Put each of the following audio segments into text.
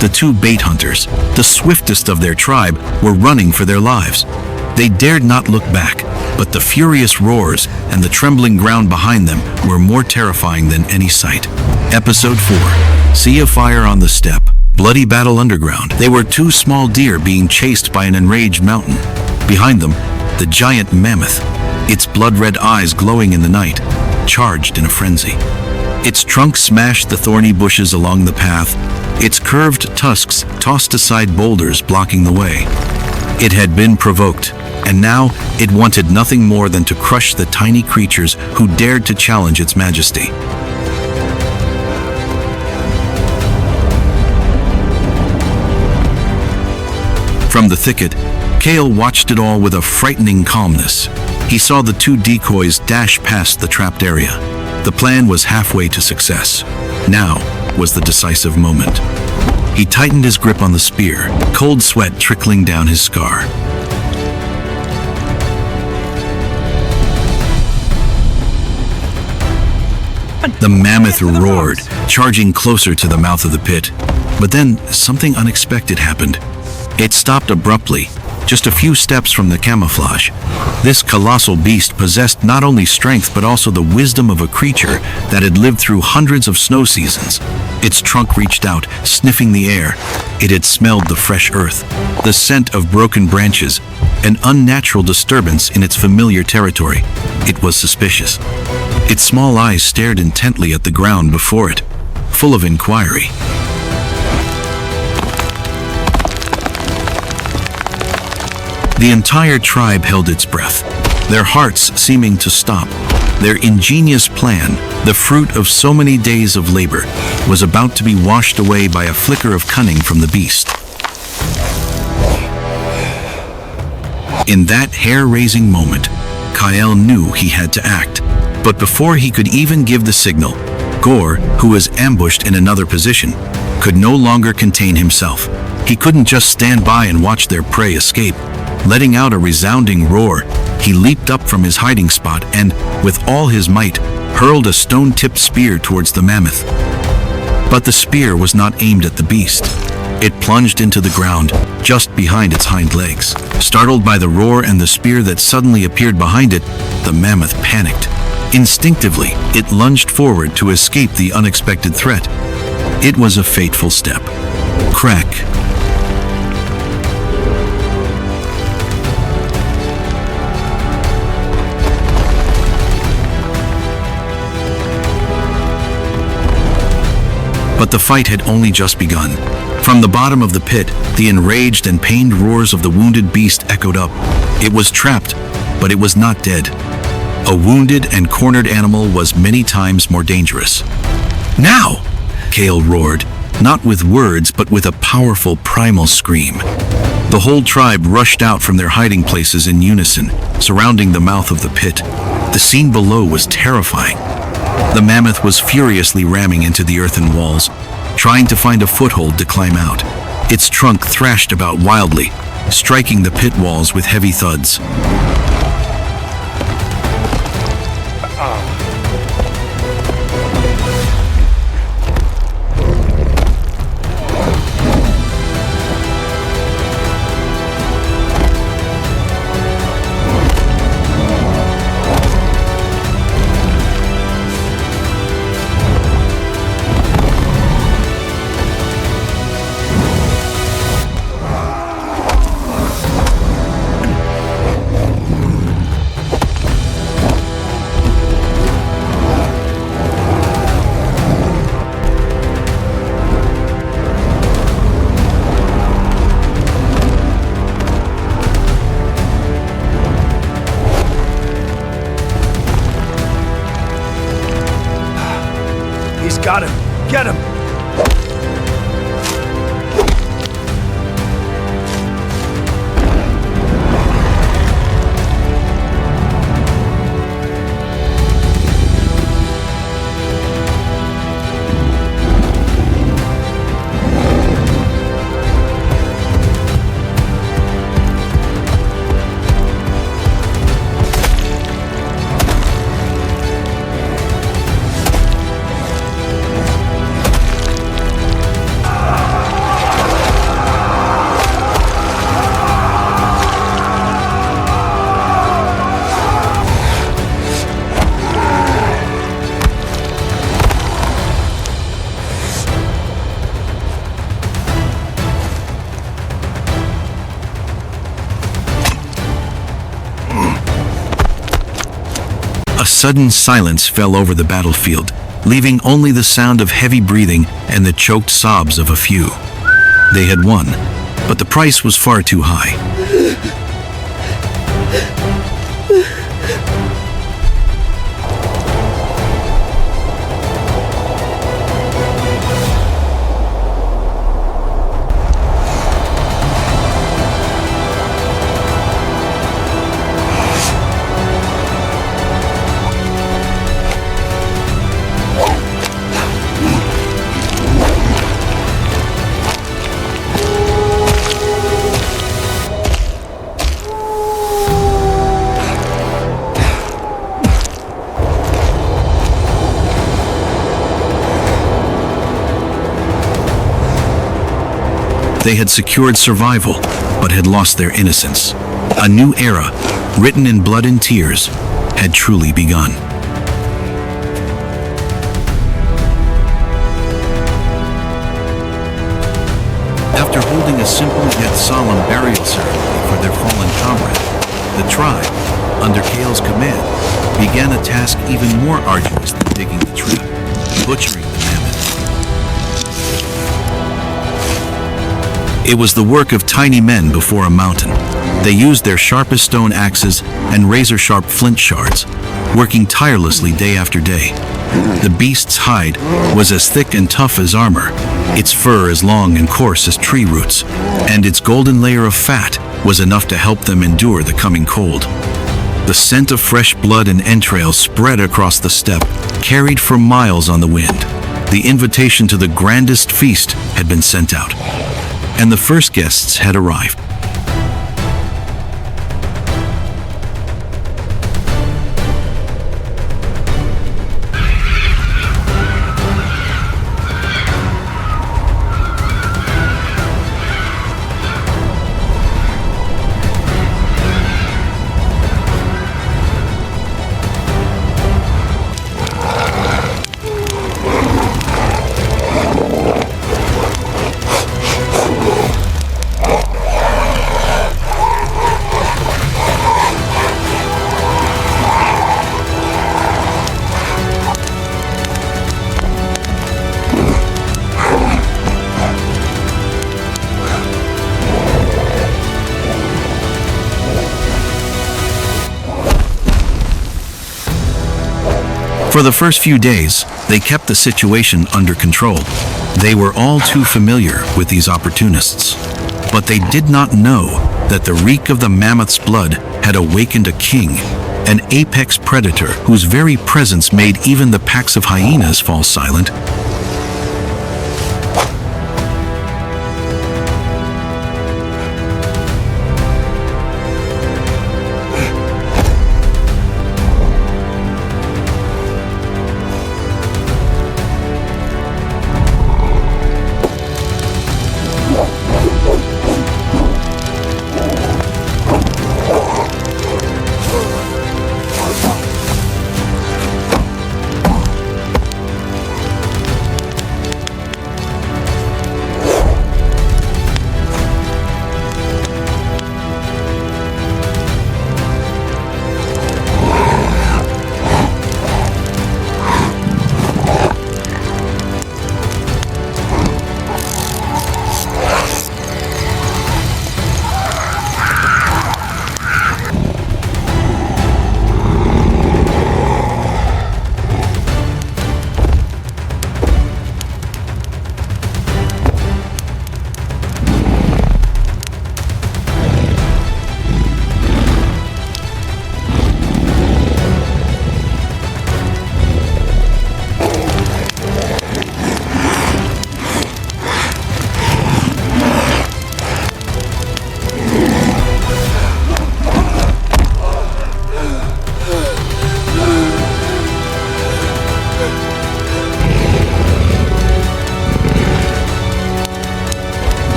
The two bait hunters, the swiftest of their tribe, were running for their lives. They dared not look back, but the furious roars and the trembling ground behind them were more terrifying than any sight. Episode 4. Sea of Fire on the Steppe. Bloody battle underground. They were two small deer being chased by an enraged mountain. Behind them, the giant mammoth, its blood-red eyes glowing in the night, charged in a frenzy. Its trunk smashed the thorny bushes along the path, its curved tusks tossed aside boulders blocking the way. It had been provoked, and now it wanted nothing more than to crush the tiny creatures who dared to challenge its majesty. From the thicket, Kale watched it all with a frightening calmness. He saw the two decoys dash past the trapped area. The plan was halfway to success. Now was the decisive moment. He tightened his grip on the spear, cold sweat trickling down his scar. The mammoth roared, charging closer to the mouth of the pit. But then something unexpected happened. It stopped abruptly, just a few steps from the camouflage. This colossal beast possessed not only strength but also the wisdom of a creature that had lived through hundreds of snow seasons. Its trunk reached out, sniffing the air. It had smelled the fresh earth, the scent of broken branches, an unnatural disturbance in its familiar territory. It was suspicious. Its small eyes stared intently at the ground before it, full of inquiry. The entire tribe held its breath, their hearts seeming to stop. Their ingenious plan, the fruit of so many days of labor, was about to be washed away by a flicker of cunning from the beast. In that hair-raising moment, Kyle knew he had to act. But before he could even give the signal, Gore, who was ambushed in another position, could no longer contain himself. He couldn't just stand by and watch their prey escape. Letting out a resounding roar, he leaped up from his hiding spot and, with all his might, hurled a stone-tipped spear towards the mammoth. But the spear was not aimed at the beast. It plunged into the ground, just behind its hind legs. Startled by the roar and the spear that suddenly appeared behind it, the mammoth panicked. Instinctively, it lunged forward to escape the unexpected threat. It was a fateful step. Crack. But the fight had only just begun. From the bottom of the pit, the enraged and pained roars of the wounded beast echoed up. It was trapped, but it was not dead. A wounded and cornered animal was many times more dangerous. Now! Kale roared, not with words but with a powerful primal scream. The whole tribe rushed out from their hiding places in unison, surrounding the mouth of the pit. The scene below was terrifying. The mammoth was furiously ramming into the earthen walls, trying to find a foothold to climb out. Its trunk thrashed about wildly, striking the pit walls with heavy thuds. Got him! Get him! Sudden silence fell over the battlefield, leaving only the sound of heavy breathing and the choked sobs of a few. They had won, but the price was far too high. They had secured survival, but had lost their innocence. A new era, written in blood and tears, had truly begun. After holding a simple yet solemn burial ceremony for their fallen comrade, the tribe, under Kale's command, began a task even more arduous than digging the trap, butchering the mammoth. It was the work of tiny men before a mountain. They used their sharpest stone axes and razor-sharp flint shards, working tirelessly day after day. The beast's hide was as thick and tough as armor, its fur as long and coarse as tree roots, and its golden layer of fat was enough to help them endure the coming cold. The scent of fresh blood and entrails spread across the steppe, carried for miles on the wind. The invitation to the grandest feast had been sent out, and the first guests had arrived. For the first few days, they kept the situation under control. They were all too familiar with these opportunists. But they did not know that the reek of the mammoth's blood had awakened a king, an apex predator whose very presence made even the packs of hyenas fall silent.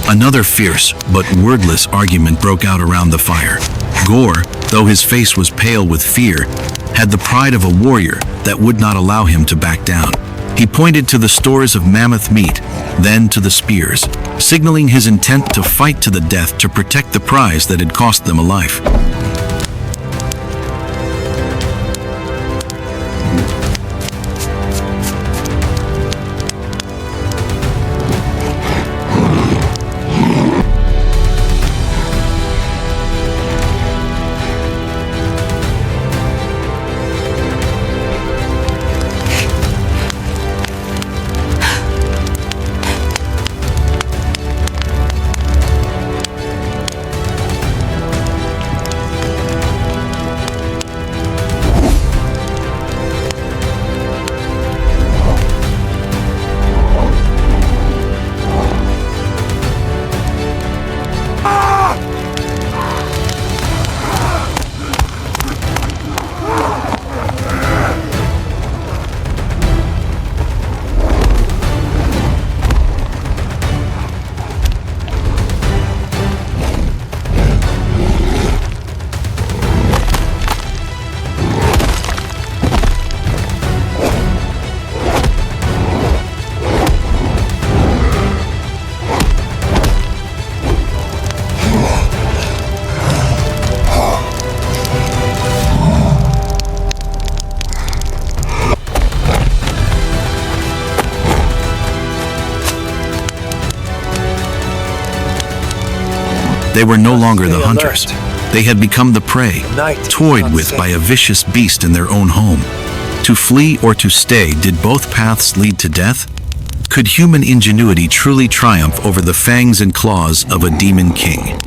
Another fierce but wordless argument broke out around the fire. Gore, though his face was pale with fear, had the pride of a warrior that would not allow him to back down. He pointed to the stores of mammoth meat, then to the spears, signaling his intent to fight to the death to protect the prize that had cost them a life. They were no longer the hunters. They had become the prey, toyed with by a vicious beast in their own home. To flee or to stay, did both paths lead to death? Could human ingenuity truly triumph over the fangs and claws of a demon king?